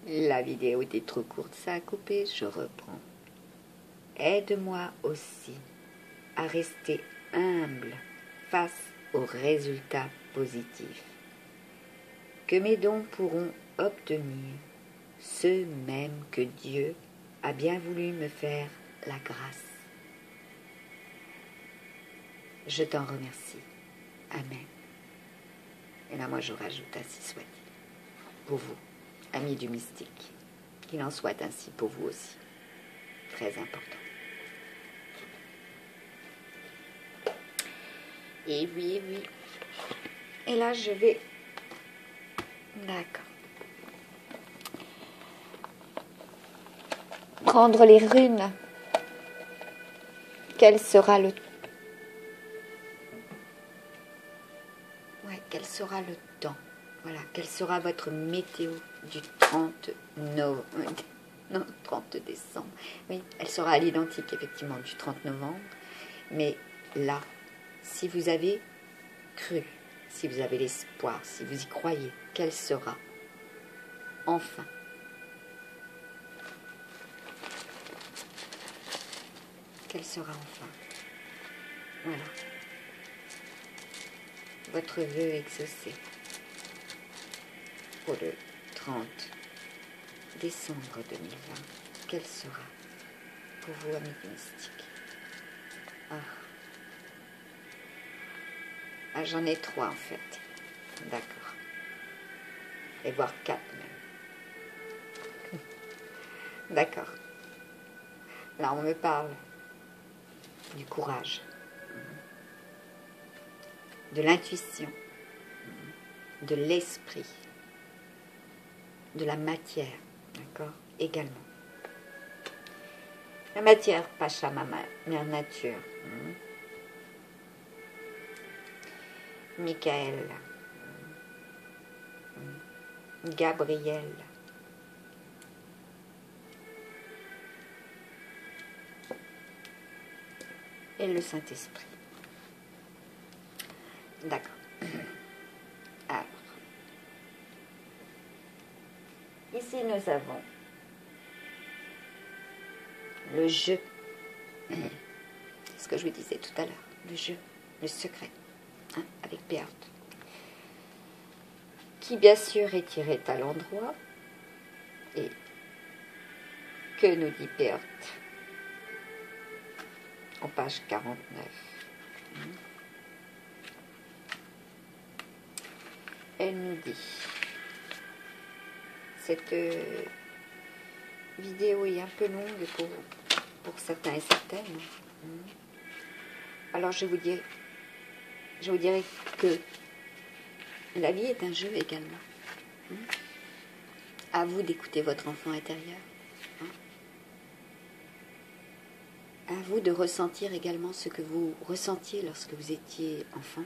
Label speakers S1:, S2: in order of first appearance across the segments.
S1: La vidéo était trop courte, ça a coupé, je reprends. Aide-moi aussi à rester humble face aux résultats positifs que mes dons pourront obtenir, ceux même que Dieu a bien voulu me faire la grâce. Je t'en remercie. Amen. Et là, moi, je rajoute ainsi soit-il. Pour vous, amis du mystique, qu'il en soit ainsi pour vous aussi. Très important. Et oui, oui. Et là, je vais... D'accord. Prendre les runes. Quel sera le... Ouais, quel sera le temps? Voilà, quelle sera votre météo du 30 non, 30 décembre. Oui, elle sera à l'identique, effectivement, du 30 novembre. Mais là, si vous avez cru, si vous avez l'espoir, si vous y croyez, quelle sera enfin quelle sera enfin voilà votre vœu exaucé pour le 30 décembre 2020. Quelle sera pour vous, amis mystiques? Ah, j'en ai 3 en fait. D'accord. Et voire 4 même. D'accord. Là, on me parle du courage, de l'intuition, de l'esprit, de la matière, d'accord, également. La matière, Pachamama, mère nature. Michael, Gabriel, et le Saint-Esprit. D'accord. Alors, ici nous avons le jeu. Ce que je vous disais tout à l'heure, le jeu, le secret, hein, avec Béate, qui bien sûr est tiré à l'endroit. Et que nous dit Béate en page 49? Elle nous dit, cette vidéo est un peu longue pour certains et certaines. Alors je vous dirais que la vie est un jeu également. À vous d'écouter votre enfant intérieur. À vous de ressentir également ce que vous ressentiez lorsque vous étiez enfant.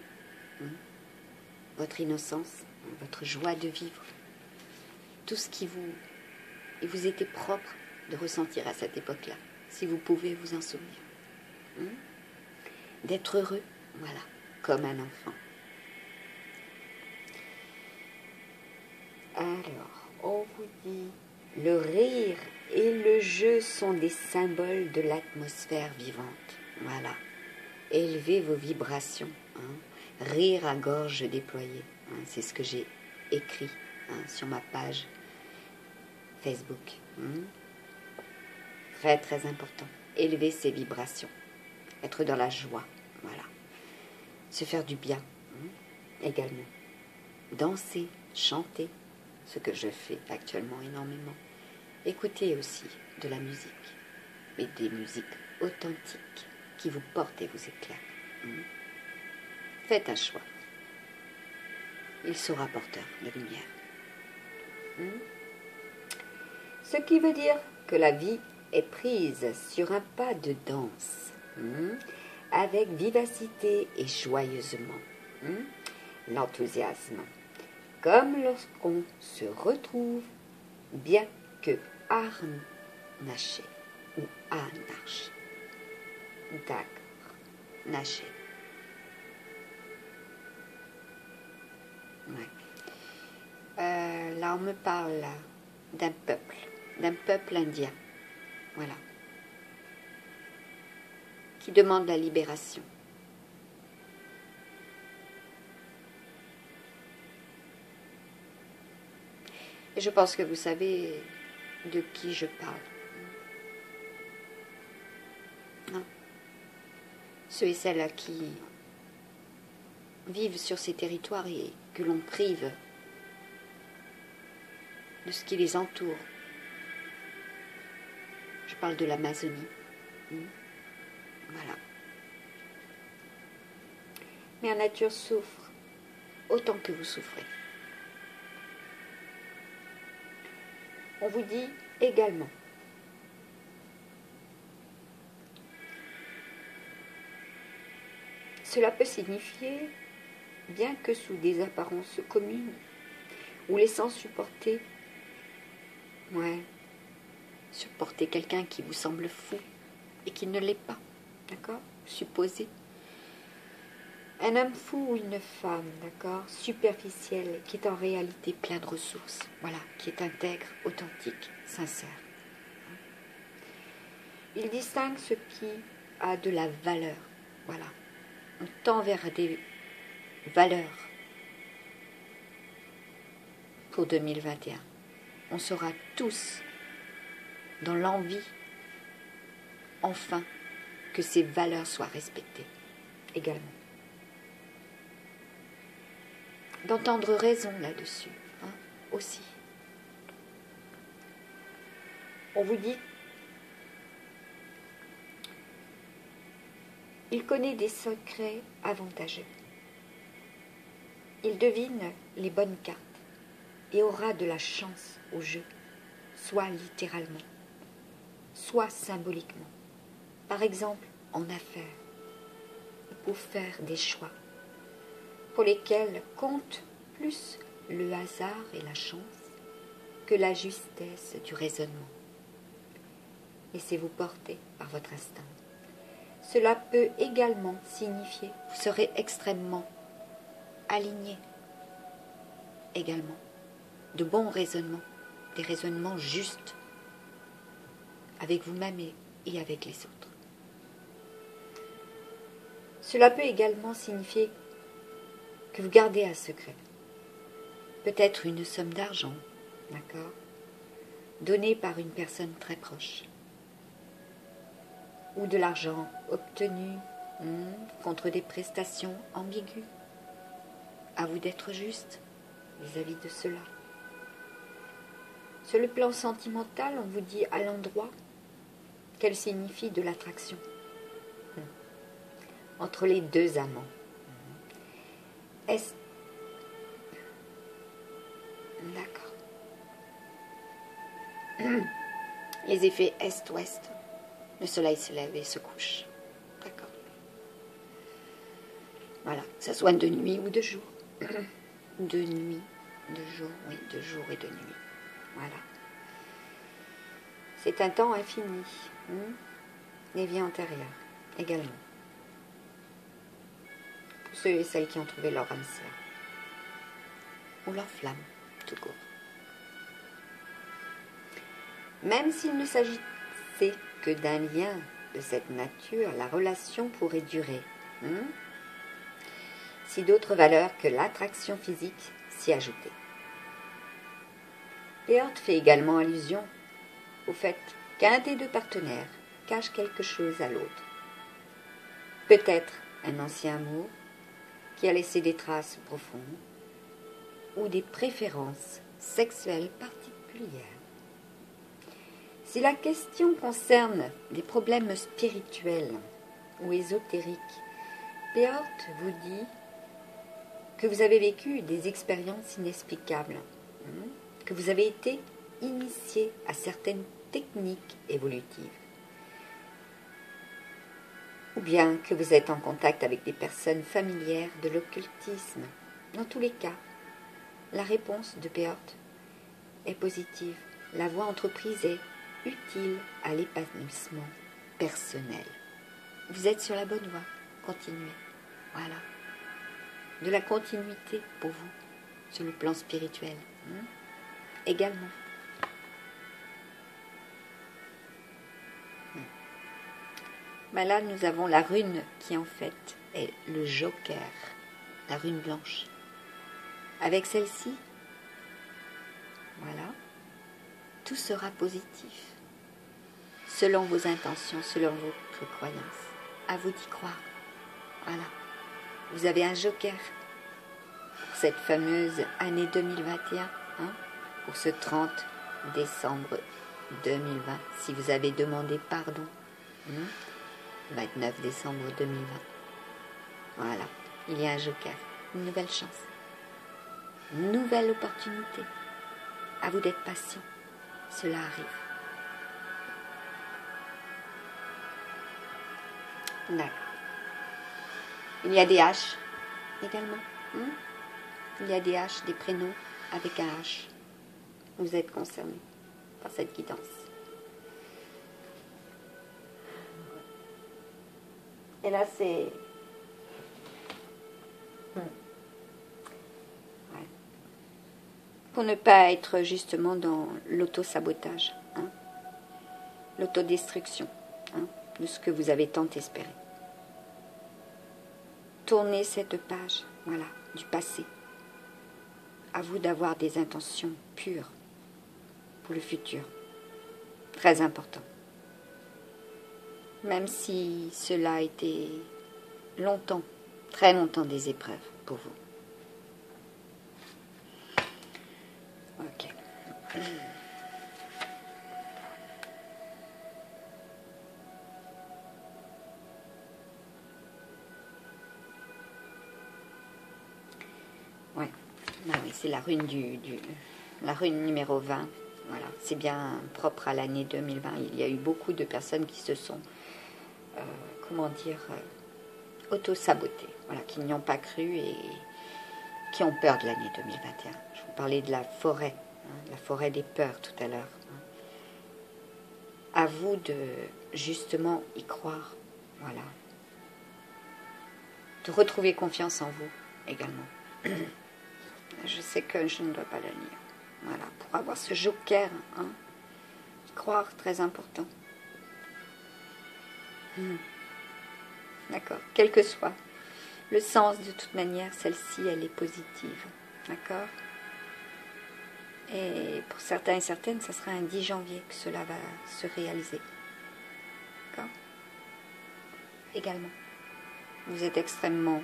S1: Votre innocence, votre joie de vivre. Tout ce qui vous était propre de ressentir à cette époque-là, si vous pouvez vous en souvenir. D'être heureux, voilà, comme un enfant. Alors, on vous dit, le rire et le jeu sont des symboles de l'atmosphère vivante. Voilà. Élevez vos vibrations. Rire à gorge déployée. C'est ce que j'ai écrit sur ma page Facebook. Très très important. Élever ses vibrations. Être dans la joie. Voilà. Se faire du bien. Également. Danser, chanter. Ce que je fais actuellement énormément. Écoutez aussi de la musique. Mais des musiques authentiques qui vous portent et vous éclairent. Faites un choix. Il sera porteur de lumière. Ce qui veut dire que la vie est prise sur un pas de danse, avec vivacité et joyeusement. L'enthousiasme, comme lorsqu'on se retrouve, bien que harnaché ou anarché. D'accord, naché. Ouais. Là, on me parle d'un peuple indien, voilà, qui demande la libération. Et je pense que vous savez de qui je parle. Hein? Ceux et celles qui vivent sur ces territoires et que l'on prive de ce qui les entoure. Je parle de l'Amazonie. Voilà. Mais la nature souffre autant que vous souffrez. On vous dit également cela peut signifier, bien que sous des apparences communes, ou laissant supporter quelqu'un qui vous semble fou et qui ne l'est pas, d'accord? Supposez. Un homme fou ou une femme, d'accord, superficielle, qui est en réalité plein de ressources, voilà, qui est intègre, authentique, sincère. Il distingue ce qui a de la valeur, voilà. On tend vers des valeurs pour 2021. On sera tous dans l'envie, enfin, que ces valeurs soient respectées également. D'entendre raison là-dessus, hein, aussi. On vous dit, il connaît des secrets avantageux. Il devine les bonnes cartes et aura de la chance au jeu, soit littéralement, soit symboliquement. Par exemple, en affaires, pour faire des choix pour lesquels compte plus le hasard et la chance que la justesse du raisonnement. Laissez-vous porter par votre instinct. Cela peut également signifier, vous serez extrêmement aligné, également, de bons raisonnements, des raisonnements justes, avec vous-même et avec les autres. Cela peut également signifier que vous gardez un secret, peut-être une somme d'argent, d'accord, donnée par une personne très proche, ou de l'argent obtenu contre des prestations ambiguës. À vous d'être juste vis-à-vis de cela. Sur le plan sentimental, on vous dit à l'endroit qu'elle signifie de l'attraction entre les deux amants. Est-ce... D'accord. Les effets est-ouest. Le soleil se lève et se couche. D'accord. Voilà, que ce soit de nuit ou de jour. De nuit, de jour, oui, de jour et de nuit. Voilà. C'est un temps infini. Les vies antérieures, également. Pour ceux et celles qui ont trouvé leur âme sœur. Ou leur flamme, tout court. Même s'il ne s'agissait que d'un lien de cette nature, la relation pourrait durer. Si d'autres valeurs que l'attraction physique s'y ajoutaient. Peart fait également allusion au fait qu'un des deux partenaires cache quelque chose à l'autre. Peut-être un ancien amour qui a laissé des traces profondes ou des préférences sexuelles particulières. Si la question concerne des problèmes spirituels ou ésotériques, Peart vous dit que vous avez vécu des expériences inexplicables, que vous avez été initié à certaines techniques évolutives, ou bien que vous êtes en contact avec des personnes familières de l'occultisme. Dans tous les cas, la réponse de Peart est positive. La voie entreprise est utile à l'épanouissement personnel. Vous êtes sur la bonne voie. Continuez. Voilà. De la continuité pour vous sur le plan spirituel. Également. Ben là, nous avons la rune qui en fait est le joker, la rune blanche. Avec celle-ci, voilà, tout sera positif, selon vos intentions, selon votre croyance. À vous d'y croire. Voilà. Vous avez un joker pour cette fameuse année 2021, hein, pour ce 30 décembre 2020, si vous avez demandé pardon. 29 décembre 2020. Voilà, il y a un joker, une nouvelle chance, une nouvelle opportunité. À vous d'être patient, cela arrive. D'accord. Il y a des H également. Il y a des H, des prénoms avec un H. Vous êtes concerné par cette guidance. Et là, c'est... Ouais. Pour ne pas être justement dans l'auto-sabotage, hein, l'autodestruction, hein, de ce que vous avez tant espéré. Tournez cette page, voilà, du passé. À vous d'avoir des intentions pures pour le futur. Très important. Même si cela a été longtemps, très longtemps des épreuves pour vous. Ok. Ouais. Ah oui, c'est la rune la rune numéro 20. Voilà, c'est bien propre à l'année 2020. Il y a eu beaucoup de personnes qui se sont, auto-sabotées, voilà, qui n'y ont pas cru et qui ont peur de l'année 2021. Je vous parlais de la forêt, la forêt des peurs tout à l'heure. À vous de justement y croire, voilà. De retrouver confiance en vous également. Je sais que je ne dois pas la lire. Voilà, pour avoir ce joker, hein, y croire, très important. D'accord, quel que soit le sens, de toute manière, celle-ci, elle est positive. D'accord? Et pour certains et certaines, ça sera un 10 janvier que cela va se réaliser. D'accord? Également. Vous êtes extrêmement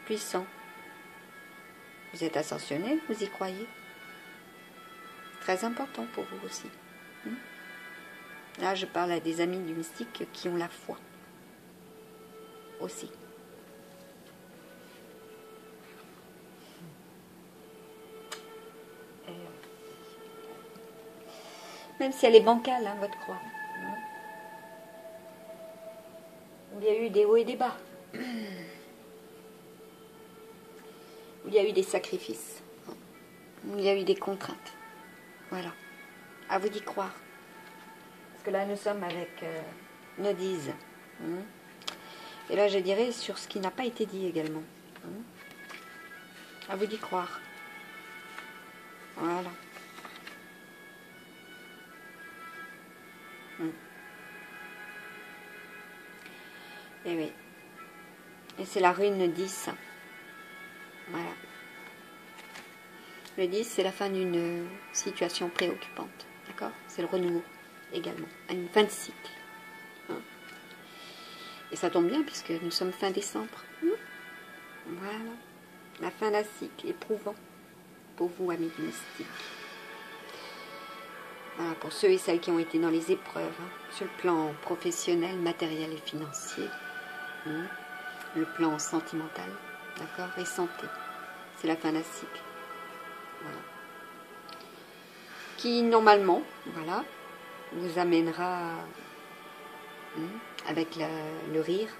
S1: puissant. Vous êtes ascensionné, vous y croyez. Très important pour vous aussi. Là, je parle à des amis du mystique qui ont la foi. Aussi. Même si elle est bancale, hein, votre croix. Il y a eu des hauts et des bas. Il y a eu des sacrifices. Il y a eu des contraintes. Voilà. À vous d'y croire. Parce que là, nous sommes avec nos 10. Et là, je dirais sur ce qui n'a pas été dit également. À vous d'y croire. Voilà. Et oui. Et c'est la rune 10. Voilà. Le 10, c'est la fin d'une situation préoccupante. D'accord? C'est le renouveau également. Une fin de cycle. Et ça tombe bien puisque nous sommes fin décembre. Voilà. La fin d'un cycle éprouvant pour vous, amis du mystique. Voilà, pour ceux et celles qui ont été dans les épreuves, sur le plan professionnel, matériel et financier, le plan sentimental, d'accord, et santé. C'est la fin d'un cycle. Voilà. Qui, normalement, voilà, vous amènera avec le rire,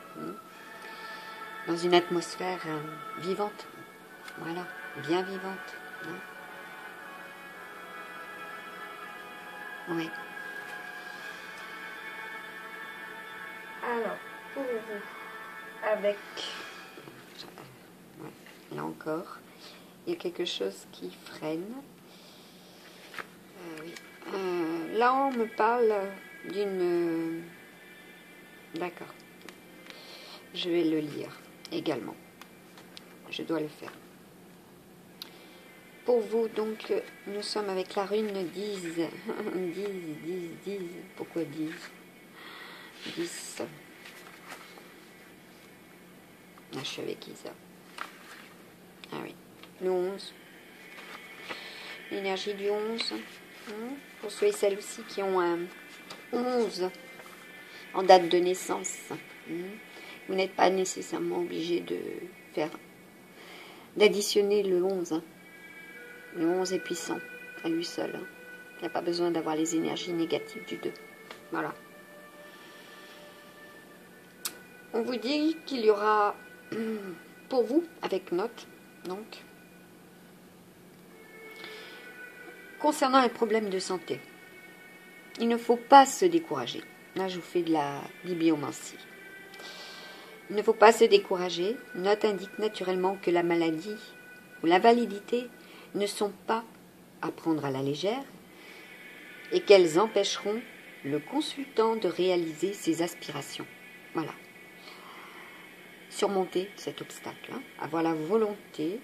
S1: dans une atmosphère vivante. Voilà, bien vivante. Oui. Alors, pour vous, avec... là encore, il y a quelque chose qui freine. Oui. Là, on me parle d'une... D'accord. je vais le lire également. Je dois le faire. Pour vous, donc, nous sommes avec la rune 10. 10. Pourquoi 10 10. Ah, je suis avec Isa. Ah oui. Le 11. L'énergie du 11. Pour ceux et celles aussi qui ont un 11 en date de naissance. Vous n'êtes pas nécessairement obligé d'additionner le 11. Le 11 est puissant à lui seul. Il n'y a pas besoin d'avoir les énergies négatives du 2. Voilà. On vous dit qu'il y aura, pour vous, avec note, donc, concernant un problème de santé, il ne faut pas se décourager. Là, je vous fais de la bibliomancie. Il ne faut pas se décourager. Note indique naturellement que la maladie ou l'invalidité ne sont pas à prendre à la légère et qu'elles empêcheront le consultant de réaliser ses aspirations. Voilà. Surmonter cet obstacle, avoir la volonté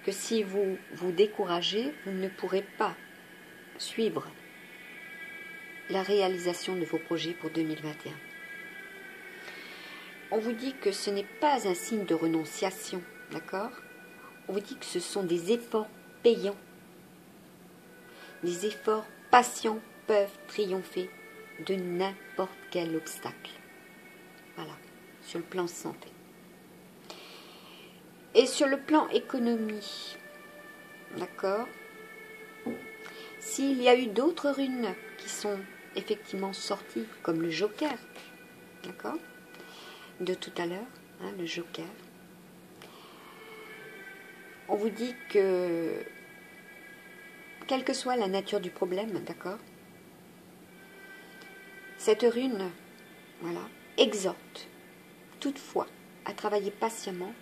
S1: que si vous vous découragez, vous ne pourrez pas suivre la réalisation de vos projets pour 2021. On vous dit que ce n'est pas un signe de renonciation, d'accord? On vous dit que ce sont des efforts payants. Des efforts patients peuvent triompher de n'importe quel obstacle. Voilà, sur le plan santé. Et sur le plan économie, d'accord? S'il y a eu d'autres runes qui sont effectivement sorties, comme le Joker, d'accord? De tout à l'heure, le Joker. On vous dit que, quelle que soit la nature du problème, d'accord, cette rune, voilà, exhorte toutefois à travailler patiemment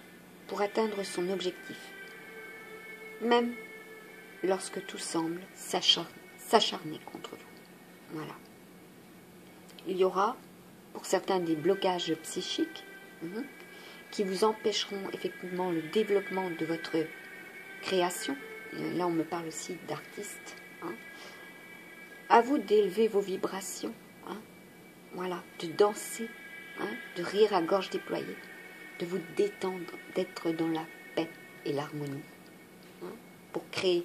S1: pour atteindre son objectif, même lorsque tout semble s'acharner contre vous. Voilà. Il y aura, pour certains, des blocages psychiques qui vous empêcheront effectivement le développement de votre création. Là, on me parle aussi d'artistes. À vous d'élever vos vibrations. Voilà, de danser, de rire à gorge déployée, de vous détendre, d'être dans la paix et l'harmonie, pour créer.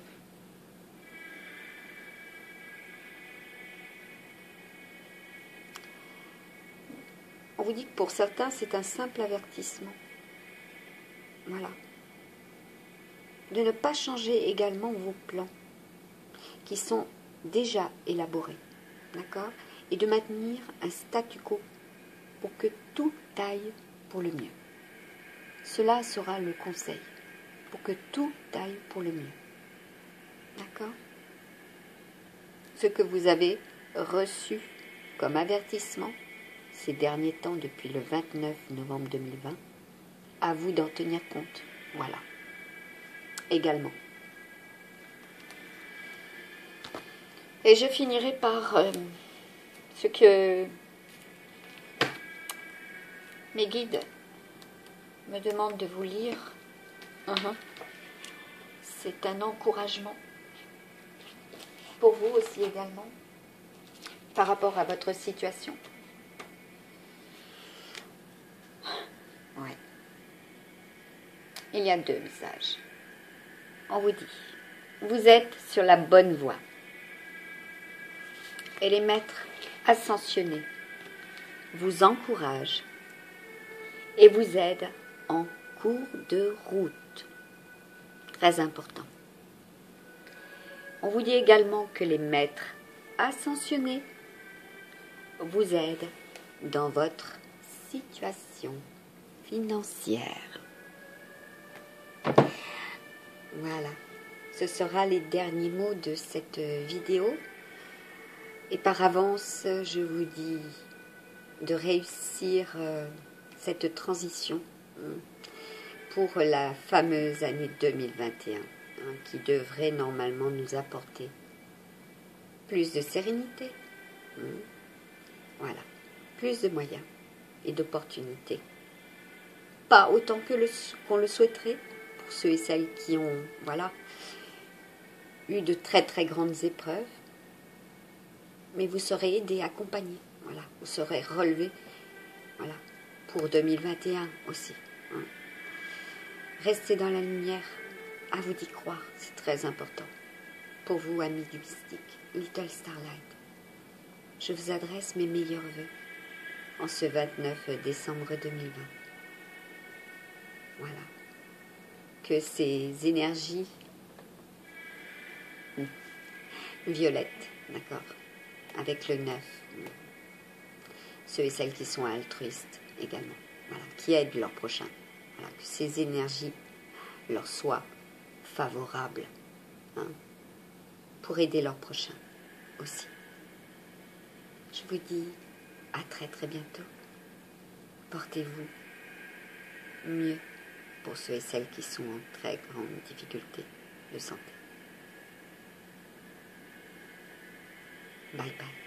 S1: On vous dit que pour certains, c'est un simple avertissement. Voilà. De ne pas changer également vos plans, qui sont déjà élaborés, d'accord? Et de maintenir un statu quo pour que tout aille pour le mieux. Cela sera le conseil, pour que tout aille pour le mieux. D'accord? Ce que vous avez reçu comme avertissement ces derniers temps depuis le 29 novembre 2020, à vous d'en tenir compte. Voilà. Également. Et je finirai par ce que mes guides me demandent de vous lire. C'est un encouragement pour vous aussi également, par rapport à votre situation. Ouais. Il y a 2 messages. On vous dit, vous êtes sur la bonne voie. Et les maîtres ascensionnés vous encouragent et vous aident en cours de route. Très important. On vous dit également que les maîtres ascensionnés vous aident dans votre situation financière. Voilà. Ce sera les derniers mots de cette vidéo. Et par avance, je vous dis de réussir cette transition pour la fameuse année 2021, qui devrait normalement nous apporter plus de sérénité, voilà, plus de moyens, et d'opportunités. Pas autant que qu'on le souhaiterait pour ceux et celles qui ont, voilà, eu de très très grandes épreuves. Mais vous serez aidé, accompagné, voilà. Vous serez relevé, voilà, pour 2021 aussi. Hein. Restez dans la lumière, à vous d'y croire, c'est très important. Pour vous, amis du mystique, Little Starlight, je vous adresse mes meilleurs vœux en ce 29 décembre 2020. Voilà. Que ces énergies violettes, d'accord, avec le 9, ceux et celles qui sont altruistes également, voilà, qui aident leur prochain, voilà, que ces énergies leur soient favorables, hein, pour aider leur prochain aussi. Je vous dis à très très bientôt. Portez-vous mieux pour ceux et celles qui sont en très grande difficulté de santé. Bye bye.